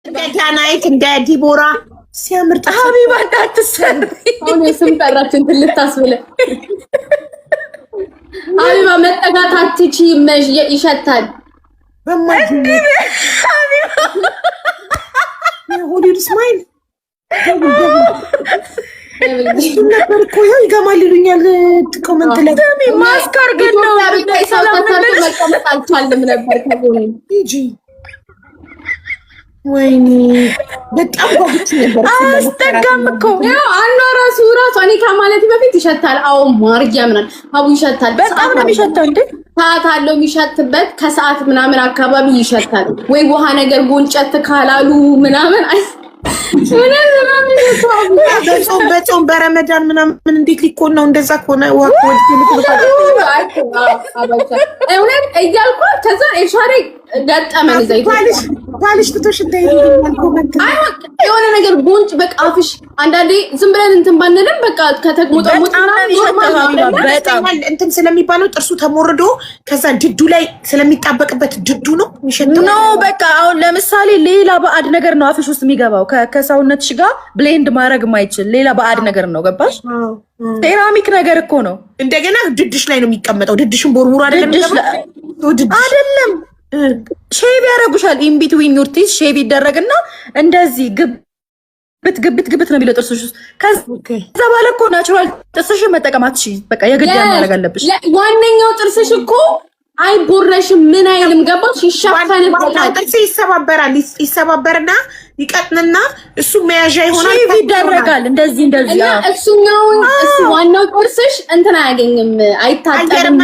ዳናይት እንደ ዲቦራ ሲያምር ሀቢባ እንዳትሰሪ አሁን የስም ጠራችን ልታስብለ ሀቢባ መጠጋት አትችይም ይሸታል በማጅን ሆሊውድ ስማይል ነበር እኮ ያው ይገማል ይሉኛል ኮመንት ላይ ደሚ ማስከር ግን ነው ሰላም መቀመጥ አልቻልም ነበር ከጎኔ ሂጂ ወይኔ በጣም ጓጉቼ ነበር አስጠጋም እኮ ያው አኗ ራሱ እኔ ከማለት በፊት ይሸታል አዎ ማርጊያ ምናምን አቡ ይሸታል በጣም ነው የሚሸተው እንዴ ሰዓት አለው የሚሸትበት ከሰዓት ምናምን አካባቢ ይሸታል ወይ ውሃ ነገር ጎንጨት ካላሉ ምናምን በጾም በረመዳን ምናምን እንዴት ሊኮን ነው እንደዛ ከሆነ እውነት እያልኳት ከዛ ኤሻሬ ገጠመን ባልሽ ትቶሽ እንዳይሄድ የሆነ ነገር ጉንጭ በቃ አፍሽ አንዳንዴ ዝም ብለን እንትን ባንልም በቃ ከተግሞጠሞጥ እንትን ስለሚባለው ጥርሱ ተሞርዶ ከዛ ድዱ ላይ ስለሚጣበቅበት ድዱ ነው የሚሸተው ነው በቃ አሁን ለምሳሌ ሌላ ባዕድ ነገር ነው አፍሽ ውስጥ የሚገባው ከሰውነትሽ ጋር ብሌንድ ማድረግ ማይችል ሌላ ባዕድ ነገር ነው ገባሽ ሴራሚክ ነገር እኮ ነው እንደገና ድድሽ ላይ ነው የሚቀመጠው ድድሽን ቦርቡር አይደለም ሼቭ ያደርጉሻል ኢን ቢትዊን ዩር ቲዝ ሼቭ ይደረግና እንደዚህ ግብት ነው የሚለው ጥርስሽ ውስጥ ከዛ በኋላ እኮ ናቹራል ጥርስሽን መጠቀም አትችይም በቃ የግድ ማድረግ አለብሽ ዋነኛው ጥርስሽ እኮ አይቦረሽም ምን አይልም ገባሽ ይሻፋንበታል ጥርስ ይሰባበርና ይቀጥንና እሱ መያዣ ይሆናል ሼቭ ይደረጋል እንደዚህ እሱኛውን ዋናው ጥርስሽ እንትን አያገኝም አይታጠብም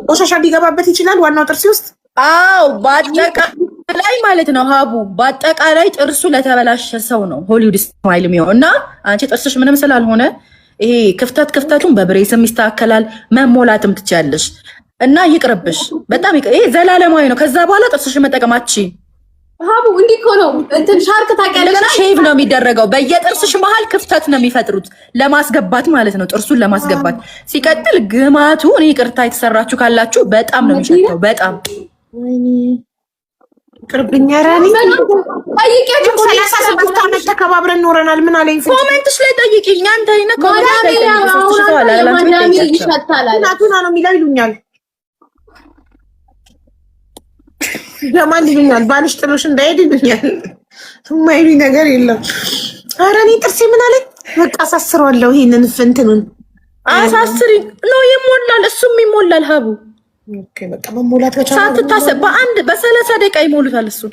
ቆሻሻ ሊገባበት ይችላል ዋናው ጥርስ ውስጥ አዎ በአጠቃላይ ማለት ነው ሀቡ በአጠቃላይ ጥርሱ ለተበላሸ ሰው ነው ሆሊውድ ስማይል የሚሆነው እና አንቺ ጥርስሽ ምንም ስላልሆነ ይሄ ክፍተቱን በብሬስም ይስተካከላል መሞላትም ትችያለሽ እና ይቅርብሽ በጣም ይሄ ዘላለማዊ ነው ከዛ በኋላ ጥርስሽን መጠቀም አትችይም ሀቡ እንዲህ እኮ ነው እንትን ሻርክ ታውቂያለሽ ሼቭ ነው የሚደረገው በየጥርስሽ መሀል ክፍተት ነው የሚፈጥሩት ለማስገባት ማለት ነው ጥርሱን ለማስገባት ሲቀጥል ግማቱ እኔ ይቅርታ የተሰራችሁ ካላችሁ በጣም ነው የሚሸተው በጣም ቅርብኛ ራኒ ጠይቂያችሁ 37 ዓመት ተከባብረን ኖረናል ምን አለኝ ኮሜንትሽ ላይ ጠይቂኝ አንተ አይነ ኮሜንት ላይ ይሸታል እናቱና ነው የሚለው ይሉኛል ጀማል ይሉኛል ባልሽ ጥሎሽ እንዳይሄድ ይሉኛል የማይሉኝ ነገር የለም ኧረ እኔ ጥርሴ ምን አለኝ በቃ አሳስረዋለሁ ይሄንን ፍንትኑን አሳስሪ ነው ይሞላል እሱም ይሞላል ሀቡ ኦኬ በቃ መሞላት ከቻለ ሳትታሰብ በ30 ደቂቃ ይሞሉታል እሱን